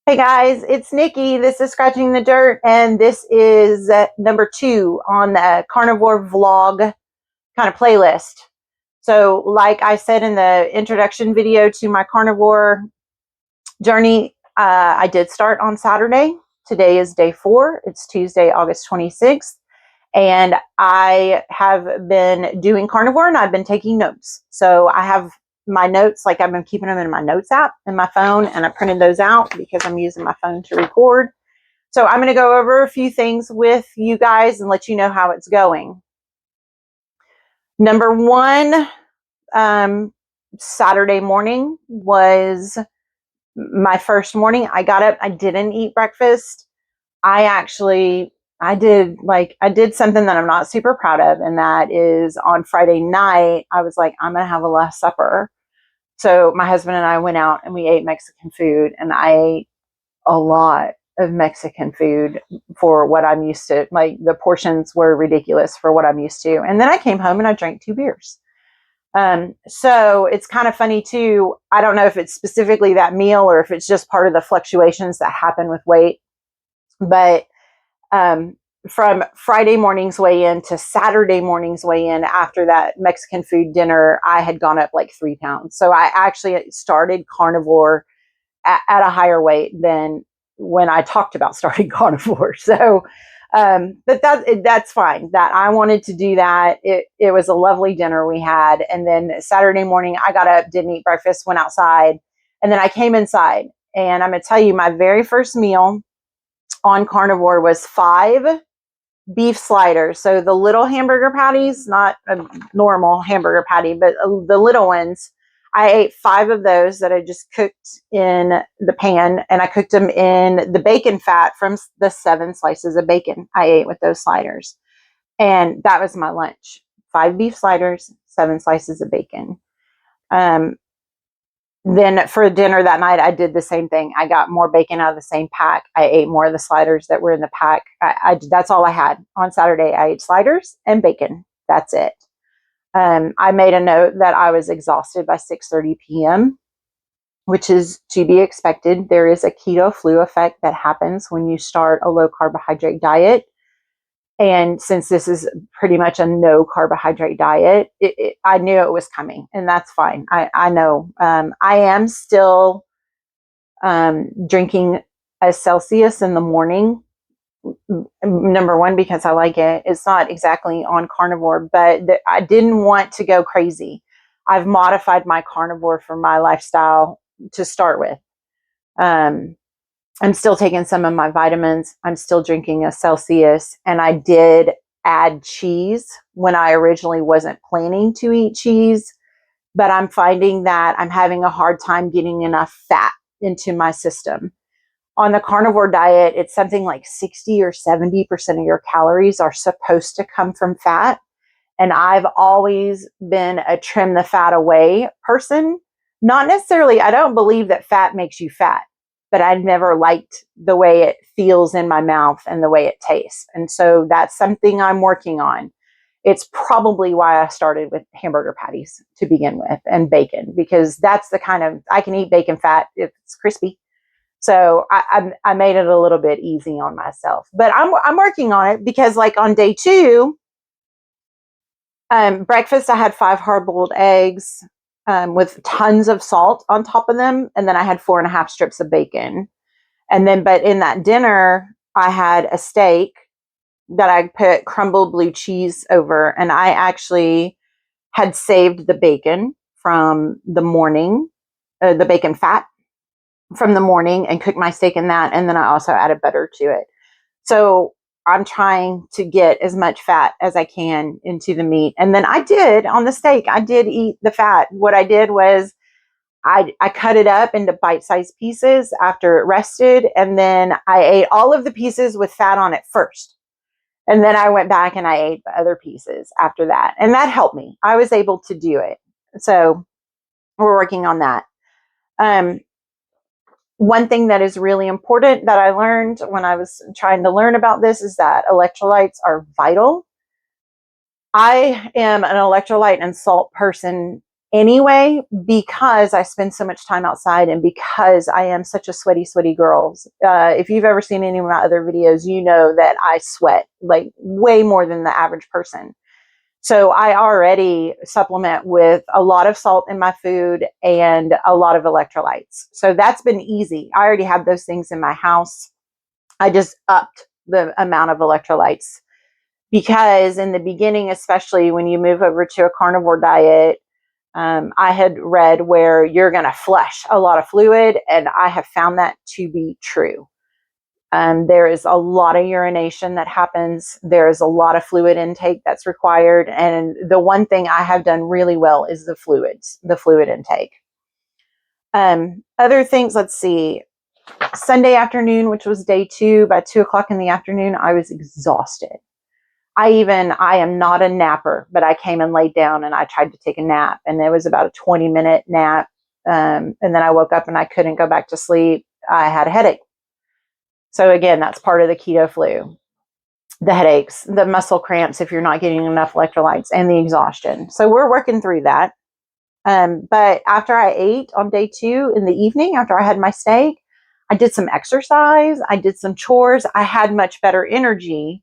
Hey guys, it's Nikki. This is Scratching the Dirt, and this is number 2 on the carnivore vlog kind of playlist. So, like I said in the introduction video to my carnivore journey, I did start on Saturday. Today is day 4. It's Tuesday, August 26th. And I have been doing carnivore and I've been taking notes. So I have my notes, like I've been keeping them in my notes app in my phone, and I printed those out because I'm using my phone to record. So I'm going to go over a few things with you guys and let you know how it's going. Number 1, Saturday morning was my first morning. I got up, I didn't eat breakfast. I did something that I'm not super proud of, and that is on Friday night, I was like, I'm going to have a last supper. So my husband and I went out and we ate Mexican food, and I ate a lot of Mexican food for what I'm used to. Like, the portions were ridiculous for what I'm used to. And then I came home and I drank 2 beers. So it's kind of funny too. I don't know if it's specifically that meal or if it's just part of the fluctuations that happen with weight, but from Friday morning's weigh in to Saturday morning's weigh in, after that Mexican food dinner, I had gone up like 3 pounds. So I actually started carnivore at a higher weight than when I talked about starting carnivore. So, but that's fine. That I wanted to do that. It was a lovely dinner we had. And then Saturday morning, I got up, didn't eat breakfast, went outside, and then I came inside. And I'm going to tell you, my very first meal on carnivore was 5 beef sliders. So the little hamburger patties, not a normal hamburger patty, but the little ones. I ate 5 of those that I just cooked in the pan, and I cooked them in the bacon fat from the 7 slices of bacon I ate with those sliders. And that was my lunch. 5 beef sliders, 7 slices of bacon. Then for dinner that night, I did the same thing. I got more bacon out of the same pack. I ate more of the sliders that were in the pack. That's all I had on Saturday. I ate sliders and bacon. That's it. I made a note that I was exhausted by 6:30 p.m., which is to be expected. There is a keto flu effect that happens when you start a low carbohydrate diet. And since this is pretty much a no carbohydrate diet, I knew it was coming, and that's fine. I know. I am still drinking a Celsius in the morning. Number 1, because I like it. It's not exactly on carnivore, but I didn't want to go crazy. I've modified my carnivore for my lifestyle to start with. I'm still taking some of my vitamins. I'm still drinking a Celsius, and I did add cheese when I originally wasn't planning to eat cheese, but I'm finding that I'm having a hard time getting enough fat into my system. On the carnivore diet, it's something like 60 or 70% of your calories are supposed to come from fat. And I've always been a trim the fat away person. Not necessarily, I don't believe that fat makes you fat, but I never liked the way it feels in my mouth and the way it tastes. And so that's something I'm working on. It's probably why I started with hamburger patties to begin with, and bacon, because that's the kind of, I can eat bacon fat if it's crispy. So I made it a little bit easy on myself, but I'm working on it, because like on day 2, breakfast, I had 5 hard-boiled eggs with tons of salt on top of them, and then I had 4.5 strips of bacon. And then, but in that dinner, I had a steak that I put crumbled blue cheese over, and I actually had saved the bacon from the morning, the bacon fat from the morning, and cooked my steak in that, and then I also added butter to it. So I'm trying to get as much fat as I can into the meat. And then I did, on the steak, I did eat the fat. What I did was I cut it up into bite-sized pieces after it rested, and then I ate all of the pieces with fat on it first. And then I went back and I ate the other pieces after that. And that helped me. I was able to do it. So we're working on that. One thing that is really important that I learned when I was trying to learn about this is that electrolytes are vital. I am an electrolyte and salt person anyway, because I spend so much time outside and because I am such a sweaty, sweaty girl. If you've ever seen any of my other videos, you know that I sweat like way more than the average person. So I already supplement with a lot of salt in my food and a lot of electrolytes. So that's been easy. I already have those things in my house. I just upped the amount of electrolytes because in the beginning, especially when you move over to a carnivore diet, I had read where you're going to flush a lot of fluid, and I have found that to be true. There is a lot of urination that happens. There is a lot of fluid intake that's required. And the one thing I have done really well is the fluid intake. Other things, let's see. Sunday afternoon, which was day 2, by 2:00 in the afternoon, I was exhausted. I am not a napper, but I came and laid down and I tried to take a nap, and it was about a 20-minute nap. And then I woke up and I couldn't go back to sleep. I had a headache. So again, that's part of the keto flu. The headaches, the muscle cramps if you're not getting enough electrolytes, and the exhaustion. So we're working through that. But after I ate on day 2 in the evening, after I had my steak, I did some exercise. I did some chores. I had much better energy.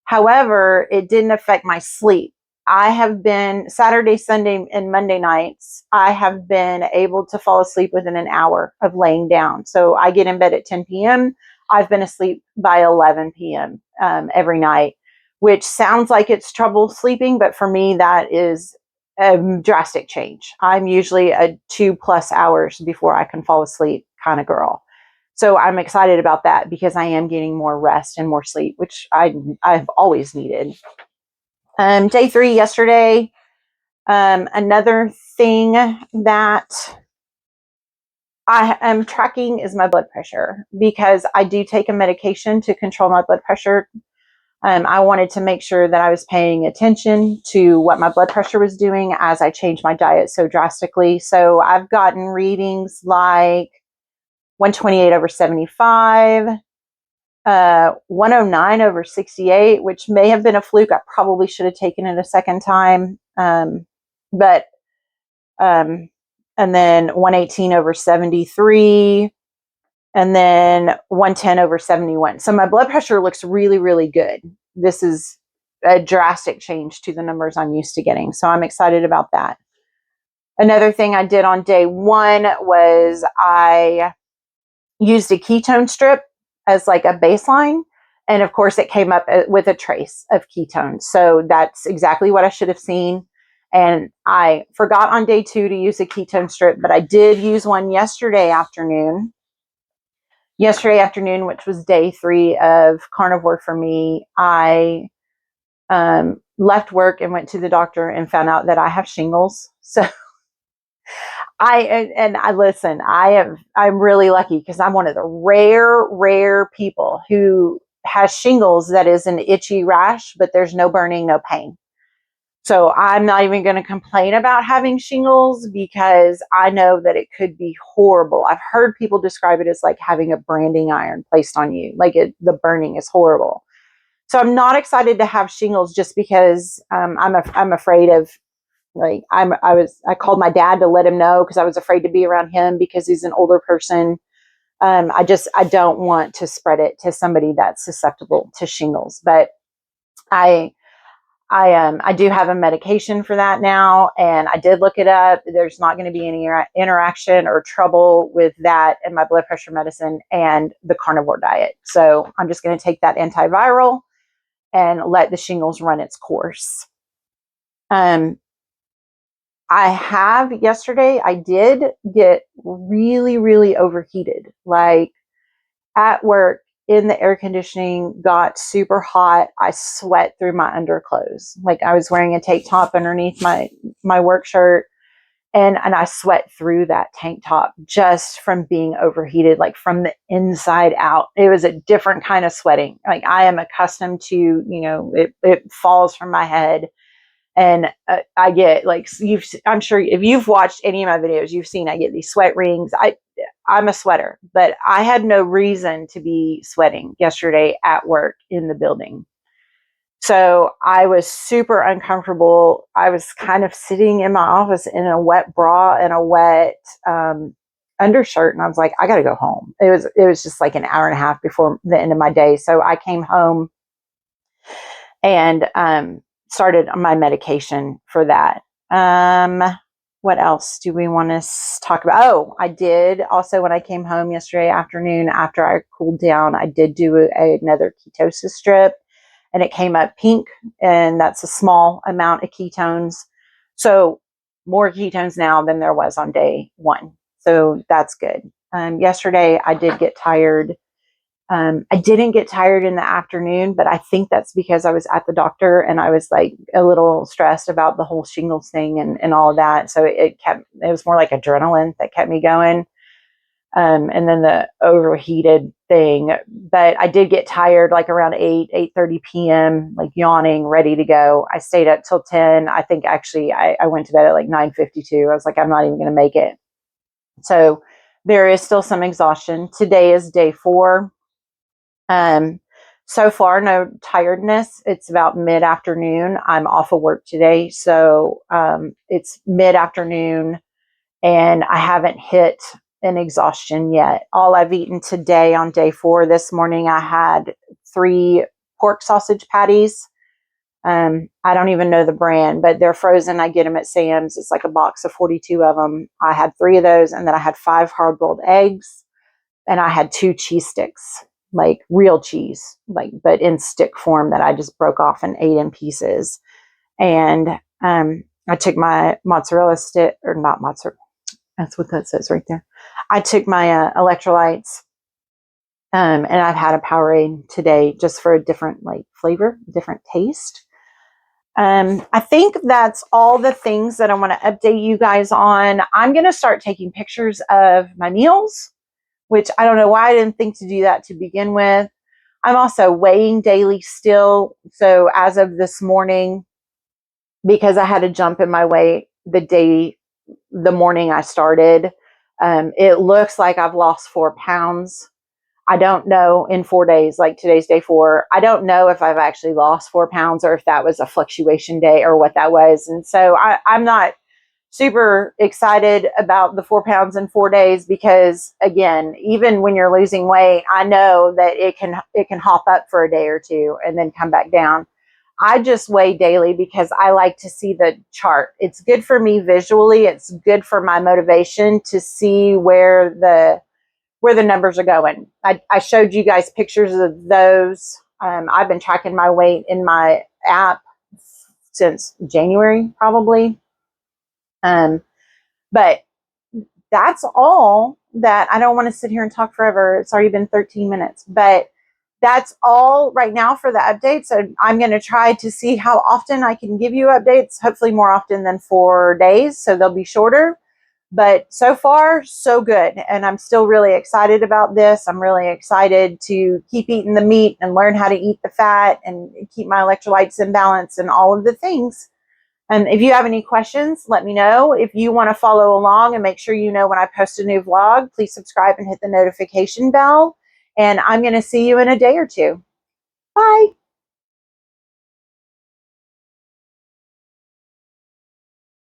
However, it didn't affect my sleep. I have been Saturday, Sunday, and Monday nights, I have been able to fall asleep within an hour of laying down. So I get in bed at 10 p.m. I've been asleep by 11 p.m. Every night, which sounds like it's trouble sleeping, but for me, that is a drastic change. I'm usually a 2+ hours before I can fall asleep kind of girl. So I'm excited about that because I am getting more rest and more sleep, which I've always needed. Day 3 yesterday. Another thing that I am tracking is my blood pressure because I do take a medication to control my blood pressure. I wanted to make sure that I was paying attention to what my blood pressure was doing as I changed my diet so drastically. So I've gotten readings like 128/75, 109/68, which may have been a fluke. I probably should have taken it a second time. But and then 118/73, and then 110/71. So my blood pressure looks really, really good. This is a drastic change to the numbers I'm used to getting. So I'm excited about that. Another thing I did on day 1 was I used a ketone strip as like a baseline. And of course, it came up with a trace of ketones. So that's exactly what I should have seen. And I forgot on day 2 to use a ketone strip, but I did use one yesterday afternoon. Which was day 3 of carnivore for me, I left work and went to the doctor and found out that I have shingles. So I'm really lucky because I'm one of the rare people who has shingles that is an itchy rash, but there's no burning, no pain. So I'm not even going to complain about having shingles because I know that it could be horrible. I've heard people describe it as like having a branding iron placed on you. Like the burning is horrible. So I'm not excited to have shingles just because I'm afraid of, like, I called my dad to let him know because I was afraid to be around him because he's an older person. I don't want to spread it to somebody that's susceptible to shingles, but I do have a medication for that now, and I did look it up. There's not going to be any interaction or trouble with that and my blood pressure medicine and the carnivore diet. So I'm just going to take that antiviral and let the shingles run its course. Yesterday, I did get really, really overheated. Like at work, in the air conditioning, got super hot. I sweat through my underclothes. Like I was wearing a tank top underneath my work shirt, and I sweat through that tank top just from being overheated, like from the inside out. It was a different kind of sweating. Like I am accustomed to, it falls from my head. And I get like, I'm sure if you've watched any of my videos, you've seen I get these sweat rings. I'm a sweater, but I had no reason to be sweating yesterday at work in the building. So I was super uncomfortable. I was kind of sitting in my office in a wet bra and a wet undershirt, and I was like, I got to go home. It was just like an hour and a half before the end of my day. So I came home and started my medication for that. What else do we want to talk about? Oh, I did also, when I came home yesterday afternoon after I cooled down, I did do another ketosis strip, and it came up pink, and that's a small amount of ketones. So more ketones now than there was on day one. So that's good. Yesterday I did get tired. I didn't get tired in the afternoon, but I think that's because I was at the doctor and I was like a little stressed about the whole shingles thing and all of that. So it was more like adrenaline that kept me going. And then the overheated thing. But I did get tired like around 8:30 p.m., like yawning, ready to go. I stayed up till 10. I think actually I went to bed at like 9:52. I was like, I'm not even going to make it. So there is still some exhaustion. Today is day 4. So far, no tiredness. It's about mid-afternoon. I'm off of work today. So it's mid-afternoon and I haven't hit an exhaustion yet. All I've eaten today on day 4, this morning, I had 3 pork sausage patties. I don't even know the brand, but they're frozen. I get them at Sam's. It's like a box of 42 of them. I had 3 of those, and then I had 5 hard-boiled eggs, and I had 2 cheese sticks, like real cheese, like but in stick form that I just broke off and ate in pieces. And I took my mozzarella stick, or not mozzarella. That's what that says right there. I took my electrolytes, and I've had a Powerade today just for a different like flavor, different taste. I think that's all the things that I want to update you guys on. I'm going to start taking pictures of my meals, which I don't know why I didn't think to do that to begin with. I'm also weighing daily still. So as of this morning, because I had a jump in my weight the morning I started, it looks like I've lost 4 pounds. I don't know in 4 days, like today's day 4, I don't know if I've actually lost 4 pounds or if that was a fluctuation day or what that was. And so I'm not super excited about the 4 pounds in 4 days because, again, even when you're losing weight, I know that it can hop up for a day or two and then come back down. I just weigh daily because I like to see the chart. It's good for me visually. It's good for my motivation to see where the numbers are going. I showed you guys pictures of those. I've been tracking my weight in my app since January, probably. But that's all that. I don't want to sit here and talk forever. It's already been 13 minutes, but that's all right now for the updates. So I'm going to try to see how often I can give you updates, hopefully more often than 4 days. So they'll be shorter, but so far so good. And I'm still really excited about this. I'm really excited to keep eating the meat and learn how to eat the fat and keep my electrolytes in balance and all of the things. And if you have any questions, let me know. If you want to follow along and make sure you know when I post a new vlog, please subscribe and hit the notification bell. And I'm going to see you in a day or two. Bye.